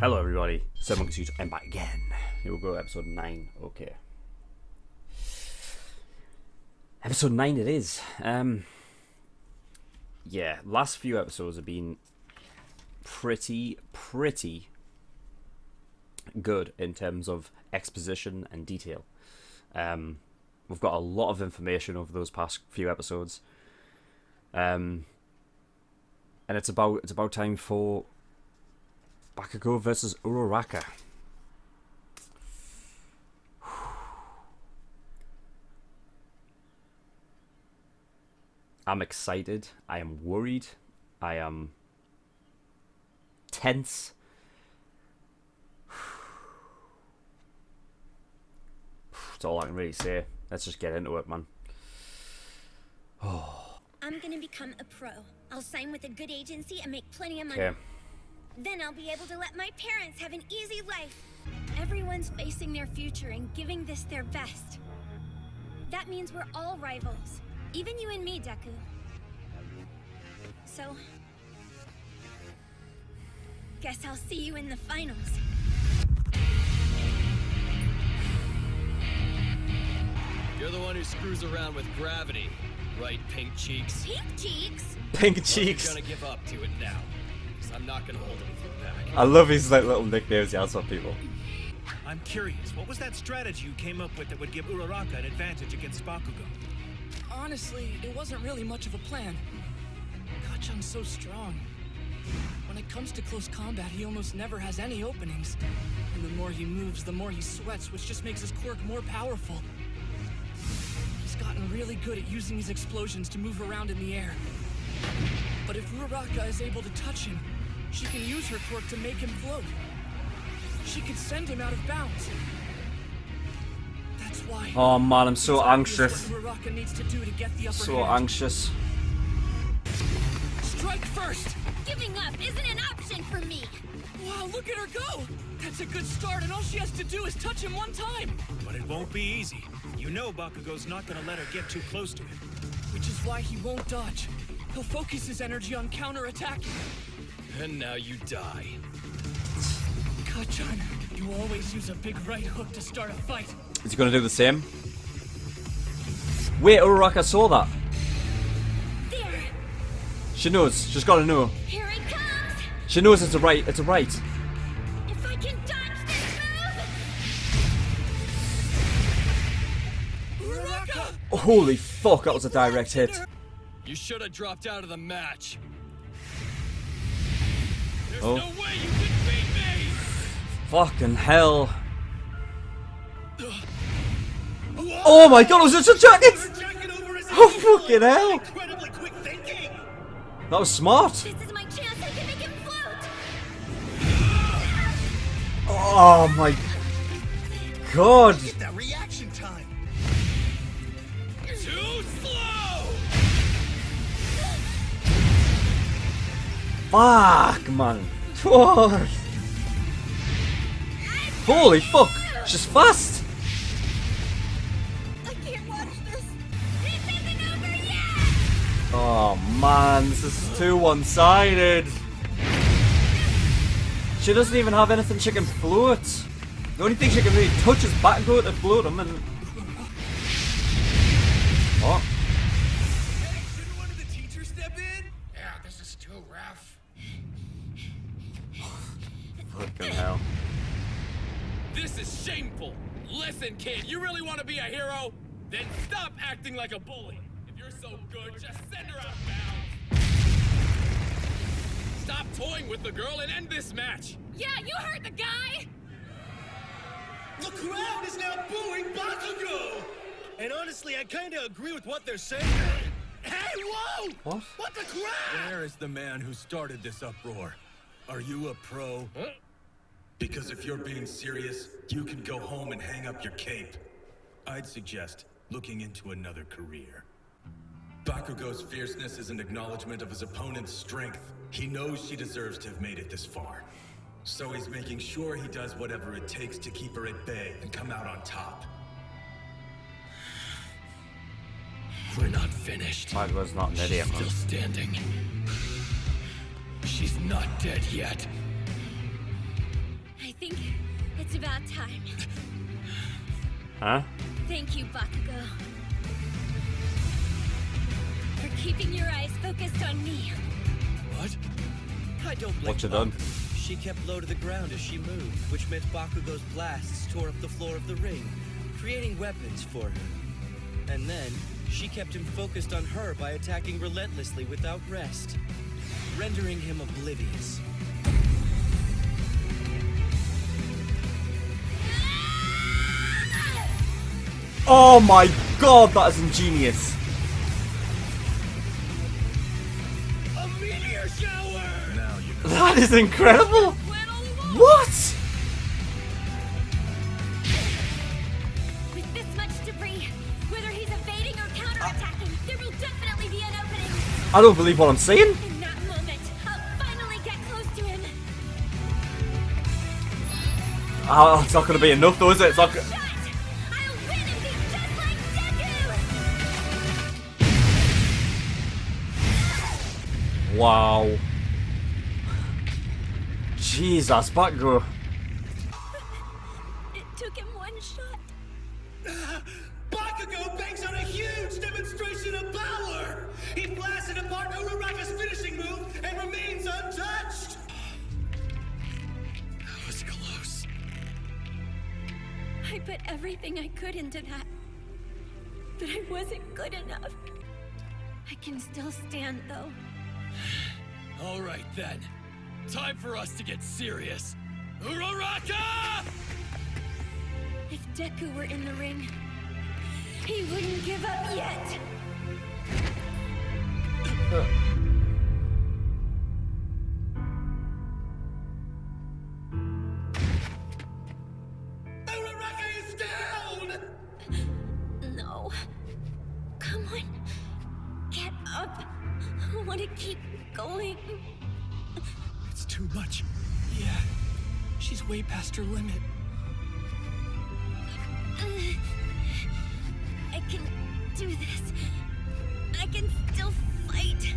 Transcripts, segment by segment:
Hello everybody, SirMonkeySuit, I'm back again. Here we go, episode 9, okay. Episode 9 it is. Yeah, last few episodes have been pretty good in terms of exposition and detail. We've got a lot of information over those past few episodes. And it's about time for Bakugo versus Uraraka. I'm excited. I am worried. I am tense. That's all I can really say. Let's just get into it, man. Oh. I'm gonna become a pro. I'll sign with a good agency and make plenty of money. Okay. Then I'll be able to let my parents have an easy life. Everyone's facing their future and giving this their best. That means we're all rivals. Even you and me, Deku. So, guess I'll see you in the finals. You're the one who screws around with gravity, right, Pink Cheeks? Pink Cheeks? Pink Cheeks. Well, you're gonna give up to it now, because I'm not gonna hold anything back. I love his like little nicknames he has for people. I'm curious, what was that strategy you came up with that would give Uraraka an advantage against Bakugo? Honestly, it wasn't really much of a plan. Kachan's so strong. When it comes to close combat, he almost never has any openings. And the more he moves, the more he sweats, which just makes his quirk more powerful. He's gotten really good at using his explosions to move around in the air. But if Uraraka is able to touch him, she can use her quirk to make him float. She could send him out of bounds. That's why. Oh man, I'm so anxious. What Uraraka needs to do to get the upper So hand. anxious. Strike first! Giving up isn't an option for me. Wow, look at her go! That's a good start, and all she has to do is touch him one time! But it won't be easy. You know Bakugo's not gonna let her get too close to him. Which is why he won't dodge. He'll focus his energy on counterattacking. And now you die. Kachan, you always use a big right hook to start a fight. Is he gonna do the same? Wait, Uraraka saw that. There, She knows. She's gotta know. here it comes. She knows it's a right. It's a right. If I can dodge this move. Uraraka! Holy fuck, that was a direct hit. You should have dropped out of the match. There's Oh. no way you can beat me! Fucking hell. Oh my god, was it a jacket? Oh fucking hell. Incredibly quick thinking! That was smart. This is my chance. I can make him float. Oh my god. That reaction time! Too slow! Fuck, man. Fuck. Holy fuck. She's fast. I can't watch this. This isn't over yet. Oh man, this is too one-sided. She doesn't even have anything she can float. The only thing she can really touch is Bakugo to float him and... What? Shouldn't one of the teachers step in? Yeah, this is too rough. Fucking hell. This is shameful. Listen, kid, you really want to be a hero? Then stop acting like a bully. If you're so good, just send her out of bounds. Stop toying with the girl and end this match. Yeah, you heard the guy. The crowd is now booing Bakugo! And honestly, I kinda agree with what they're saying. Hey, whoa! What? What the crap? Where is the man who started this uproar? Are you a pro? Huh? Because if you're being serious, you can go home and hang up your cape. I'd suggest looking into another career. Bakugo's fierceness is an acknowledgement of his opponent's strength. He knows she deserves to have made it this far. So he's making sure he does whatever it takes to keep her at bay and come out on top. We're not finished. Bakugo's not an idiot, man. Still standing. She's not dead yet. I think it's about time. Huh? Thank you, Bakugo. For keeping your eyes focused on me. What? I don't blame What you done? Bakugo. She kept low to the ground as she moved, which meant Bakugo's blasts tore up the floor of the ring, creating weapons for her. And then, she kept him focused on her by attacking relentlessly without rest, rendering him oblivious. Oh my god, that is ingenious. A meteor shower! Now you know. That is incredible. What? With this much debris, whether he's evading or counterattacking, there will definitely be an opening. I don't believe what I'm saying. In that moment, I'll finally get close to him. Oh, it's not going to be enough though, is it? It's not Shot! I'll win and be just like Deku! Wow. Jesus, Bakugo. It took him one shot. Bakugo banks on a huge demonstration of power! He blasted apart Uraraka's finishing move and remains untouched! That was close. I put everything I could into that. But I wasn't good enough. I can still stand, though. All right then. Time for us to get serious. Uraraka! If Deku were in the ring, he wouldn't give up yet. Uraraka is down! No. Come on. Get up. I want to keep going. It's too much. Yeah, she's way past her limit. I can do this. I can still fight.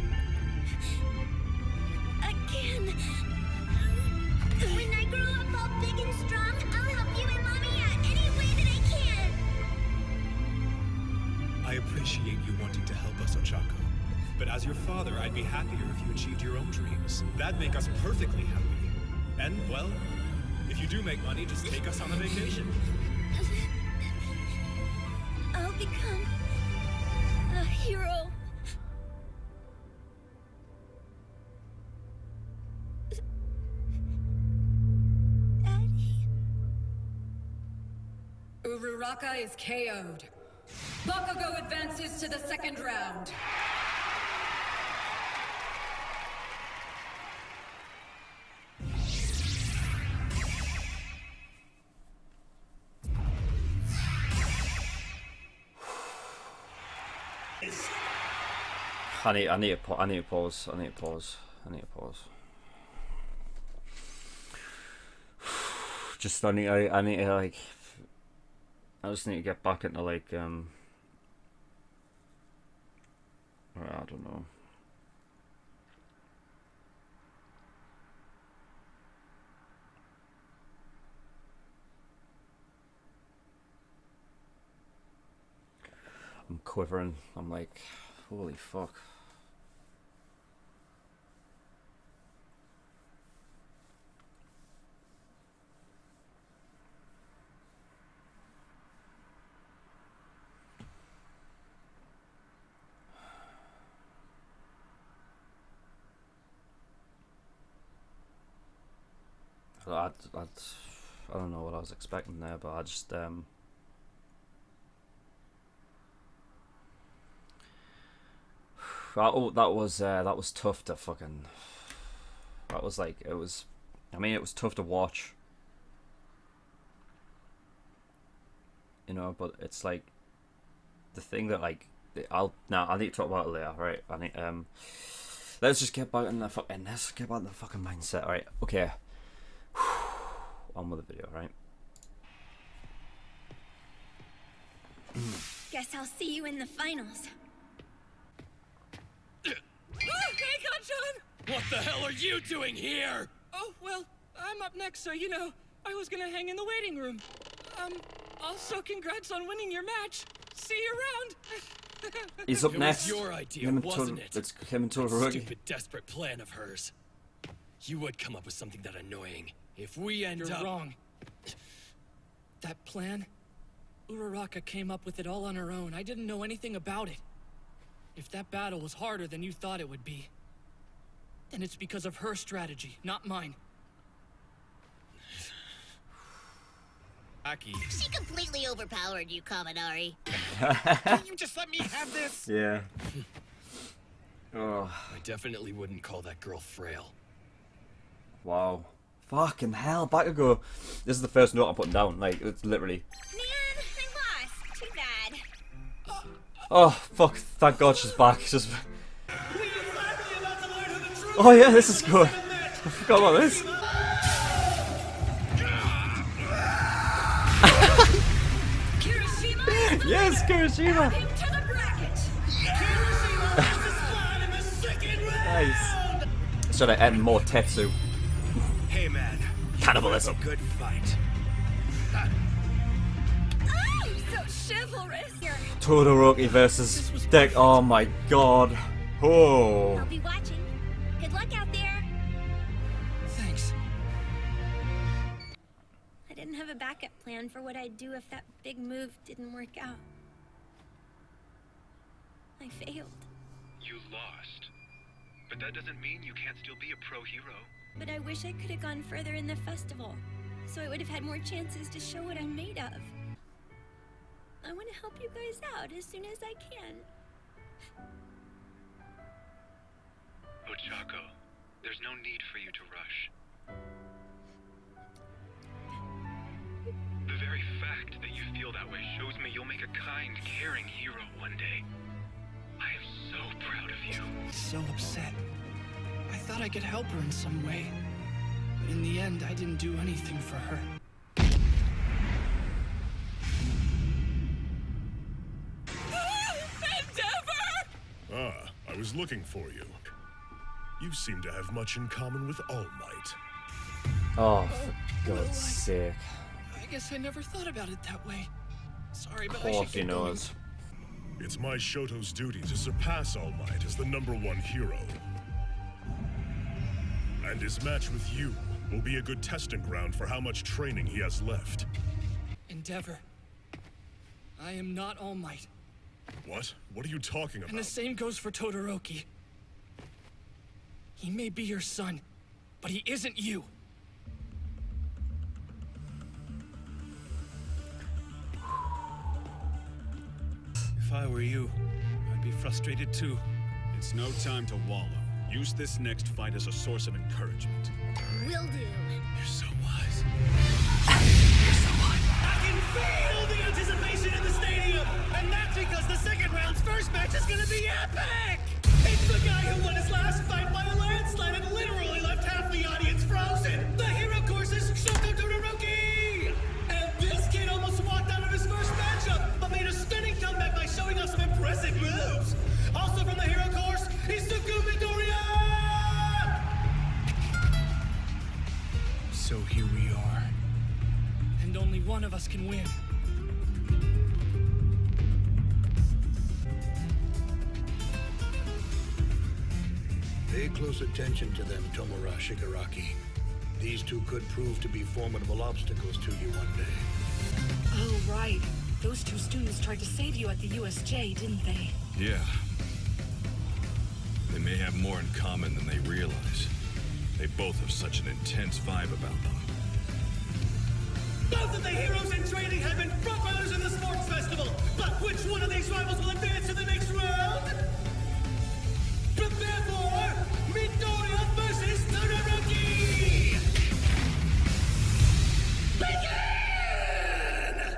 I can. When I grow up all big and strong, I'll help you and Mommy out any way that I can. I appreciate you wanting to help us, Ochako. But as your father, I'd be happier if you achieved your own dreams. That'd make us perfectly happy. And, well, if you do make money, just take us on a vacation. I'll become a hero. Daddy. Uraraka is KO'd. Bakugo advances to the second round. I need to pause. Just I need to like. I just need to get back into like I don't know. I'm quivering. I'm like, holy fuck. I don't know what I was expecting there, but I just that was tough to fucking. That was like it was. I mean, it was tough to watch. You know, but it's like the thing that like I need to talk about it later, right? I need let's just get back in the fucking mindset, right? Okay. On with the video, right? Guess I'll see you in the finals. Hey, Kacchan! What the hell are you doing here? Oh, well, I'm up next, so, you know, I was gonna hang in the waiting room. Also congrats on winning your match. See you around. He's up It next. was your idea, Him and wasn't it? It's him and That Todoroki. stupid, desperate plan of hers. You would come up with something that annoying. If we end You're up... wrong. That plan? Uraraka came up with it all on her own. I didn't know anything about it. If that battle was harder than you thought it would be, then it's because of her strategy, not mine. Aki. She completely overpowered you, Kaminari. Can't you just let me have this? Yeah. Oh, I definitely wouldn't call that girl frail. wow. Fucking hell, Bakugo. This is the first note I'm putting down. Like, it's literally. Man, I lost. Too bad. Oh, fuck. Thank God she's back. It's just. Oh, yeah, this is good. I forgot about this. Kirishima, Yes, Kirishima. him to the bracket. Nice. Should I end more Tetsu? Hey man, Cannibalism. good fight. Oh, so chivalrous. Here, Todoroki versus Deck. Oh my god. Oh. I'll be watching. Good luck out there. Thanks. I didn't have a backup plan for what I'd do if that big move didn't work out. I failed. You lost. But that doesn't mean you can't still be a pro hero. But I wish I could have gone further in the festival, so I would have had more chances to show what I'm made of. I want to help you guys out as soon as I can. Ochako, there's no need for you to rush. The very fact that you feel that way shows me you'll make a kind, caring hero one day. I am so proud of you. So upset. I thought I could help her in some way. But in the end, I didn't do anything for her. Ah, I was looking for you. You seem to have much in common with All Might. Oh, for God's sake. I guess I never thought about it that way. Sorry, Of but I should course he get going. knows. It's my Shoto's duty to surpass All Might as the #1 hero. And his match with you will be a good testing ground for how much training he has left. Endeavor. I am not All Might. What? What are you talking And the about? same goes for Todoroki. He may be your son, but he isn't you. If I were you, I'd be frustrated too. It's no time to wallow. Use this next fight as a source of encouragement. Will do. You're so wise. I can feel the anticipation in the stadium! And that's because the second round's first match is gonna be epic! It's the guy who won his last fight by a landslide and literally left half the audience frozen! The hero course's Shoko Todoroki! And this kid almost walked out of his first matchup, but made a stunning comeback by showing off some impressive moves! Also from the hero course, Izuku Midoriya! So here we are. And only one of us can win. Pay close attention to them, Tomura Shigaraki. These two could prove to be formidable obstacles to you one day. Oh, right. Those two students tried to save you at the USJ, didn't they? Yeah. They may have more in common than they realize. They both have such an intense vibe about them. Both of the heroes in training have been frontrunners in the sports festival, but which one of these rivals will advance to the next round? Prepare for Midoriya versus Todoroki! Begin!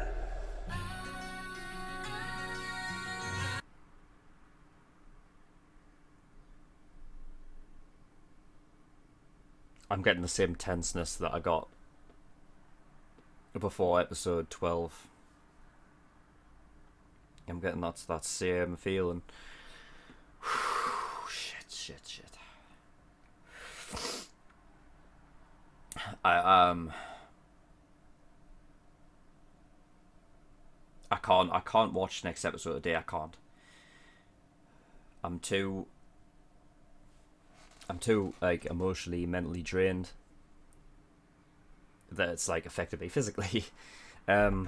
I'm getting the same tenseness that I got before episode 12. I'm getting that same feeling. Shit. I can't watch next episode today. I can't. I'm too like emotionally, mentally drained that it's like affected me physically. You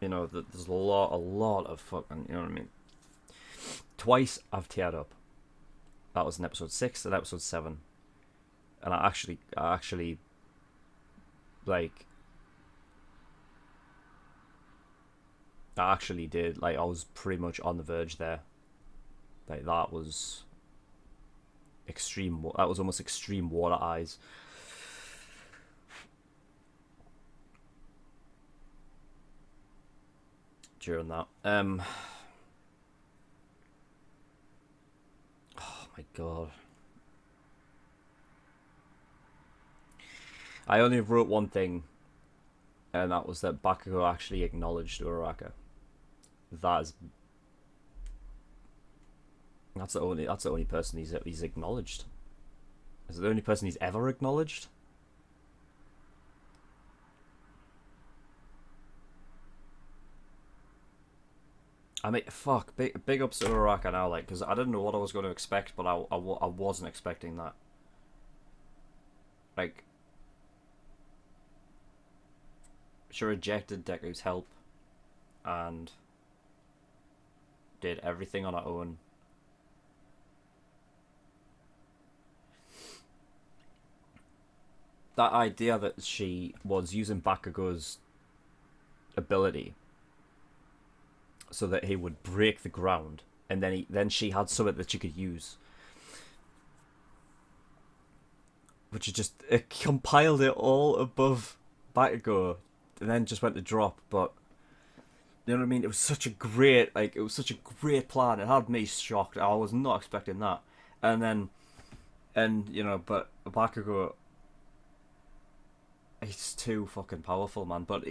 know, there's a lot of fucking, you know what I mean. Twice I've teared up. That was in episode 6 and episode 7, and I actually like. I actually did, like, I was pretty much on the verge there. Like, that was extreme, that was almost extreme water eyes. During that. Oh my god. I only wrote one thing, and that was that Bakugo actually acknowledged Uraraka. That's the only person he's acknowledged. Is it the only person he's ever acknowledged? I mean, fuck, big ups to Uraraka now, like, because I didn't know what I was going to expect, but I wasn't expecting that. Like, she rejected Deku's help and did everything on her own. That idea that she was using Bakugo's ability so that he would break the ground, and then she had something that she could use, which it compiled it all above Bakugo, and then just went to drop. But you know what I mean? It was such a great plan. It had me shocked. I was not expecting that. And you know, but Bakugo, he's too fucking powerful, man. But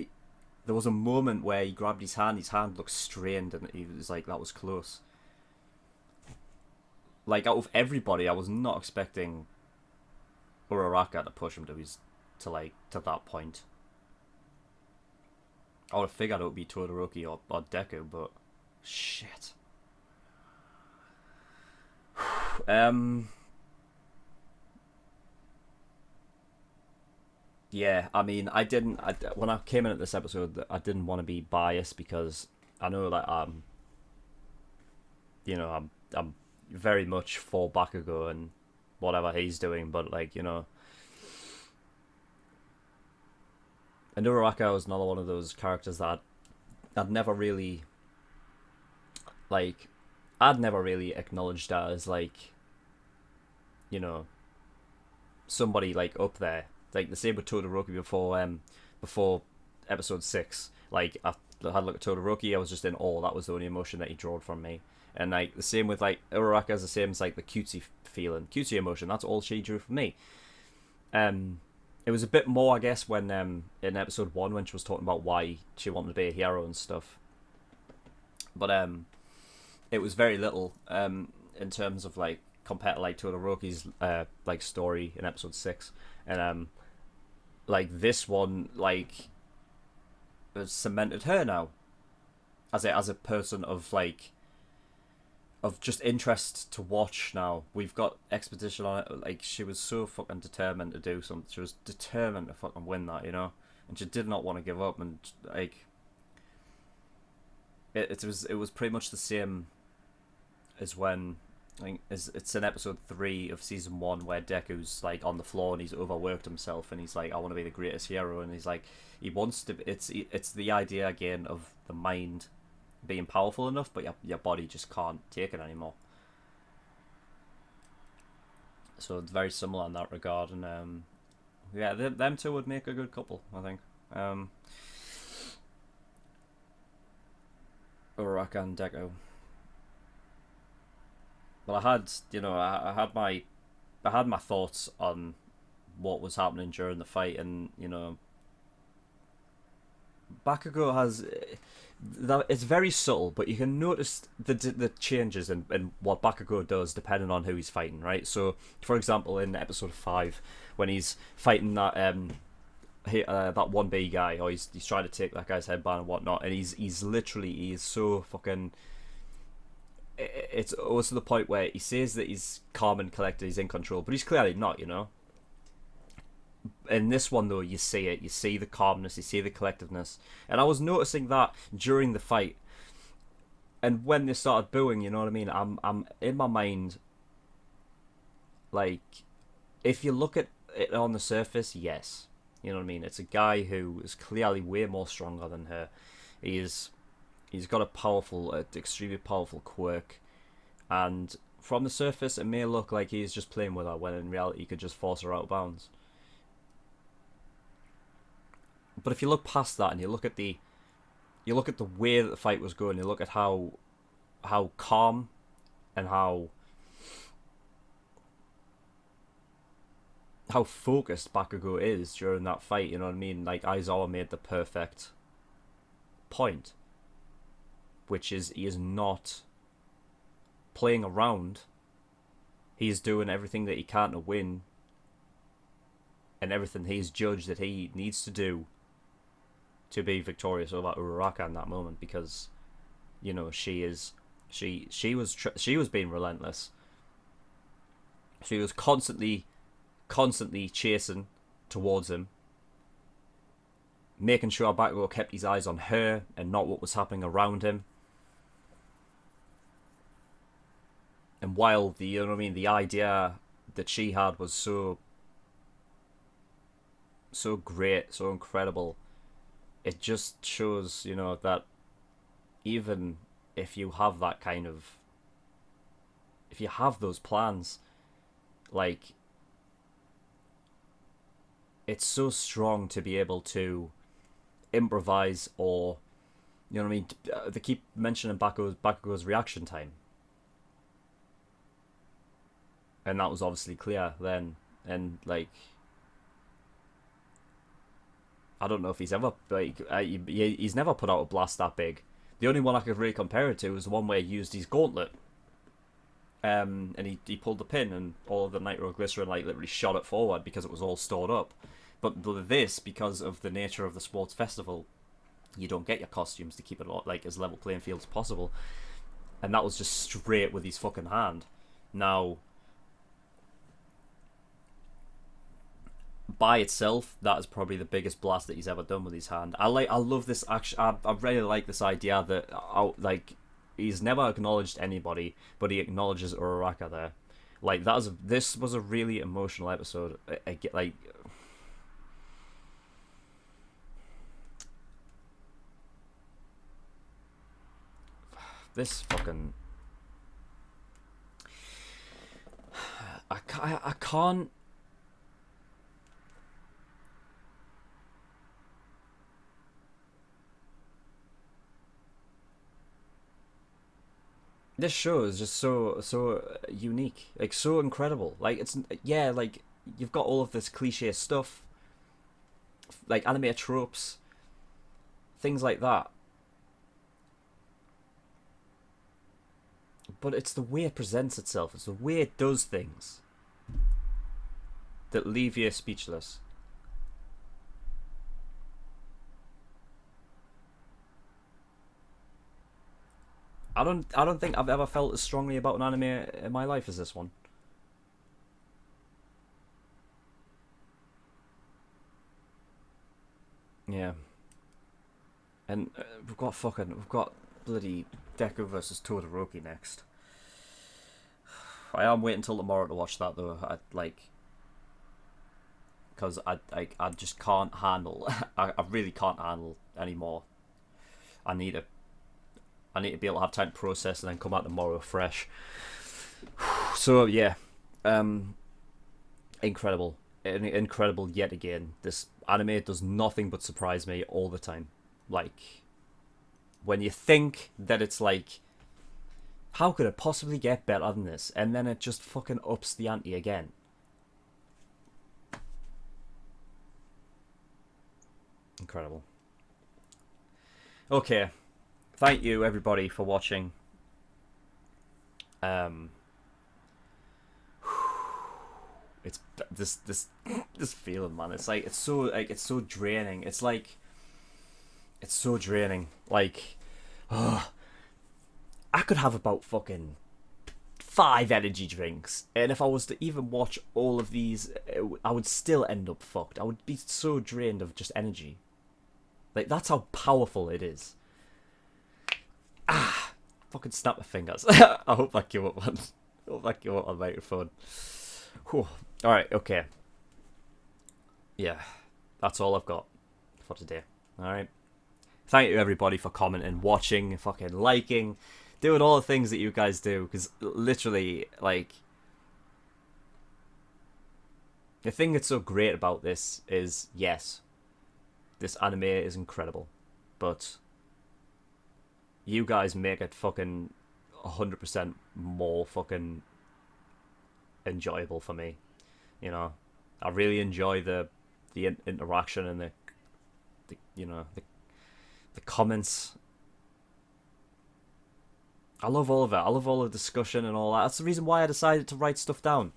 there was a moment where he grabbed his hand looked strained, and he was like, that was close. Like, out of everybody, I was not expecting Uraraka to push him to that point. I would have figured it would be Todoroki or Deku, but shit. Yeah, I mean, when I came in at this episode, I didn't want to be biased, because I know that you know, I'm very much for Bakugo and whatever he's doing, but like, you know, and Uraraka was another one of those characters that I'd never really acknowledged as, like, you know, somebody like up there. Like the same with Todoroki before episode 6. Like, I had a look at Todoroki, I was just in awe. That was the only emotion that he drawed from me. And like the same with like Uraraka is the same as like the cutesy feeling, cutesy emotion. That's all she drew from me. It was a bit more, I guess, when in episode 1 when she was talking about why she wanted to be a hero and stuff. But it was very little in terms of like compared to like Todoroki's like story in episode 6, and like this one like has cemented her now as a person of like of just interest to watch. Now we've got Expedition on it. Like, she was so fucking determined to do something. She was determined to fucking win that, you know, and she did not want to give up. And like it was pretty much the same as when, I think it's in episode 3 of season 1 where Deku's like on the floor and he's overworked himself and he's like, I want to be the greatest hero, and he's like, he wants to. It's the idea again of the mind being powerful enough, but your body just can't take it anymore. So it's very similar in that regard, and yeah, them two would make a good couple, I think. Uraraka and Deku. But I had my thoughts on what was happening during the fight, and you know, Bakugo has it's very subtle, but you can notice the changes in what Bakugo does depending on who he's fighting, right? So, for example, in episode 5, when he's fighting that that 1B guy, or he's trying to take that guy's headband and whatnot, and he's so fucking. It's also the point where he says that he's calm and collected, he's in control, but he's clearly not, you know. In this one though, you see it, you see the calmness, you see the collectiveness, and I was noticing that during the fight, and when they started booing, you know what I mean. I'm in my mind, like, if you look at it on the surface, yes, you know what I mean. It's a guy who is clearly way more stronger than her. He's got a powerful, extremely powerful quirk, and from the surface, it may look like he's just playing with her, when in reality, he could just force her out of bounds. But if you look past that and you look at the way that the fight was going, you look at how calm and how focused Bakugo is during that fight, you know what I mean? Like, Aizawa made the perfect point, which is he is not playing around. He's doing everything that he can to win, and everything he's judged that he needs to do to be victorious over Uraraka in that moment, because, you know, she was being relentless. She was constantly chasing towards him, making sure Bakugo kept his eyes on her and not what was happening around him. And while the the idea that she had was so great, so incredible, it just shows, you know, that even if you have that kind of, if you have those plans, like, it's so strong to be able to improvise, or, you know what I mean, they keep mentioning Bakugo's reaction time, and that was obviously clear then. And, like, I don't know if he's ever, like, he's never put out a blast that big. The only one I could really compare it to was the one where he used his gauntlet, and he pulled the pin, and all of the nitroglycerin, like, literally shot it forward because it was all stored up. But this, because of the nature of the sports festival, you don't get your costumes to keep it, like, as level playing field as possible, and that was just straight with his fucking hand. Now, by itself, that is probably the biggest blast that he's ever done with his hand. I love this action. I really like this idea that, like, he's never acknowledged anybody, but he acknowledges Uraraka there. Like, this was a really emotional episode. Like, this fucking, I can't. This show is just so unique, like, so incredible. Like, it's, yeah, like, you've got all of this cliche stuff, like anime tropes, things like that, but it's the way it presents itself, it's the way it does things that leave you speechless. I don't think I've ever felt as strongly about an anime in my life as this one. Yeah. And we've got bloody Deku versus Todoroki next. I am waiting until tomorrow to watch that though. Because I just can't handle. I really can't handle anymore. I need to be able to have time to process and then come out tomorrow fresh. So yeah, incredible yet again. This anime does nothing but surprise me all the time. Like, when you think that it's like, how could it possibly get better than this, and then it just fucking ups the ante again. Incredible. Okay. Thank you, everybody, for watching. it's this feeling, man. It's like it's so draining. It's so draining. Like, oh, I could have about fucking 5 energy drinks, and if I was to even watch all of these, I would still end up fucked. I would be so drained of just energy. Like, that's how powerful it is. Fucking snap my fingers. I hope that came up on. I hope that came up on microphone. Whew. All right, okay. Yeah, that's all I've got for today. All right. Thank you everybody for commenting, watching, fucking liking, doing all the things that you guys do, because literally, like, the thing that's so great about this is, yes, this anime is incredible, but you guys make it fucking 100% more fucking enjoyable for me. You know, I really enjoy the interaction and the comments. I love all of it. I love all the discussion and all that. That's the reason why I decided to write stuff down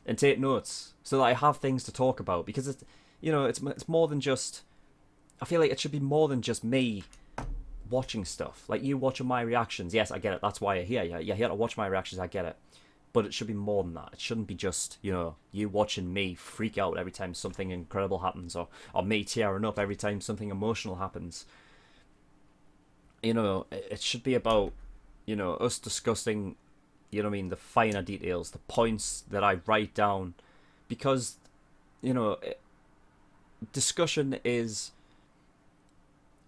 and take notes, so that I have things to talk about, because it's, you know, it's more than just, I feel like it should be more than just me watching stuff. Like, you watching my reactions, yes, I get it, that's why you're here. You're here to watch my reactions, I get it. But it should be more than that. It shouldn't be just, you know, you watching me freak out every time something incredible happens, or me tearing up every time something emotional happens. You know, it should be about, you know, us discussing, you know what I mean, the finer details, the points that I write down, because, you know, discussion is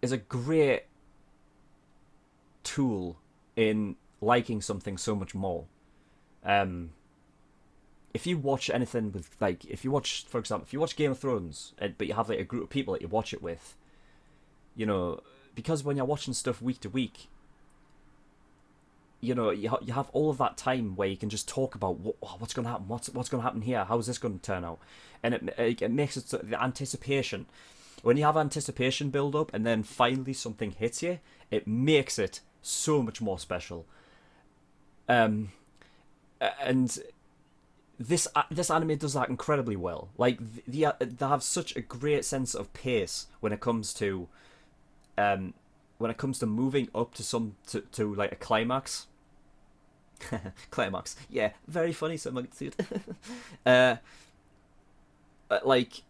a great tool in liking something so much more. If you watch anything with, like, if you watch, for example, if you watch Game of Thrones, but you have like a group of people that you watch it with, you know, because when you're watching stuff week to week, you know, you have all of that time where you can just talk about what's going to happen, what's going to happen here, how's this going to turn out, and it makes it so, the anticipation. When you have anticipation build up and then finally something hits you, it makes it so much more special. And this anime does that incredibly well. Like, they have such a great sense of pace when it comes to moving up to like a climax. Climax, yeah, very funny. SirMonkeySuit. Like,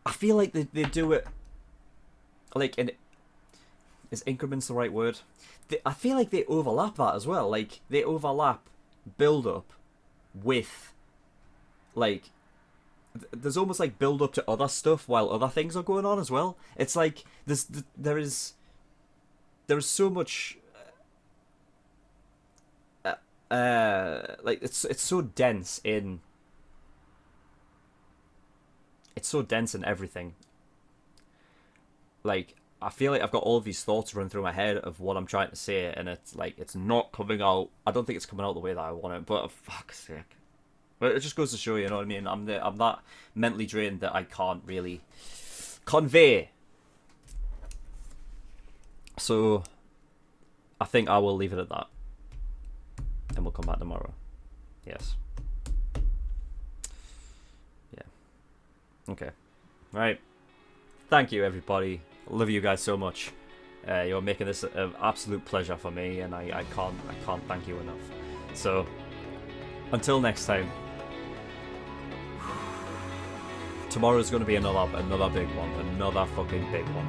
I feel like they do it like in, is increments the right word? I feel like they overlap that as well. Like, they overlap build up with, like, there's almost like build up to other stuff while other things are going on as well. It's like there is so much like it's so dense in everything. Like, I feel like I've got all of these thoughts running through my head of what I'm trying to say, and it's like, it's not coming out. I don't think it's coming out the way that I want it, but for fuck's sake. But it just goes to show, you know what I mean? I'm that mentally drained that I can't really convey. So I think I will leave it at that, and we'll come back tomorrow. Yes. Yeah. Okay. Right. Thank you, everybody. Love you guys so much. You're making this an absolute pleasure for me, and I can't thank you enough. So until next time. Tomorrow's going to be another big one, another fucking big one.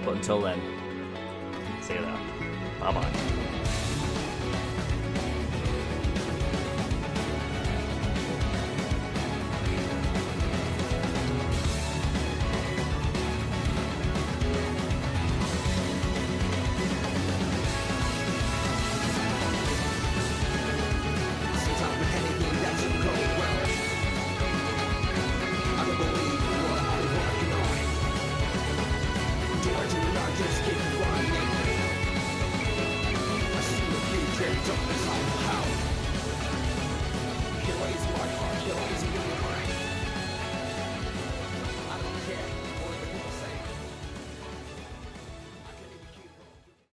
But until then, see you there. Bye bye. He lays my heart, he lays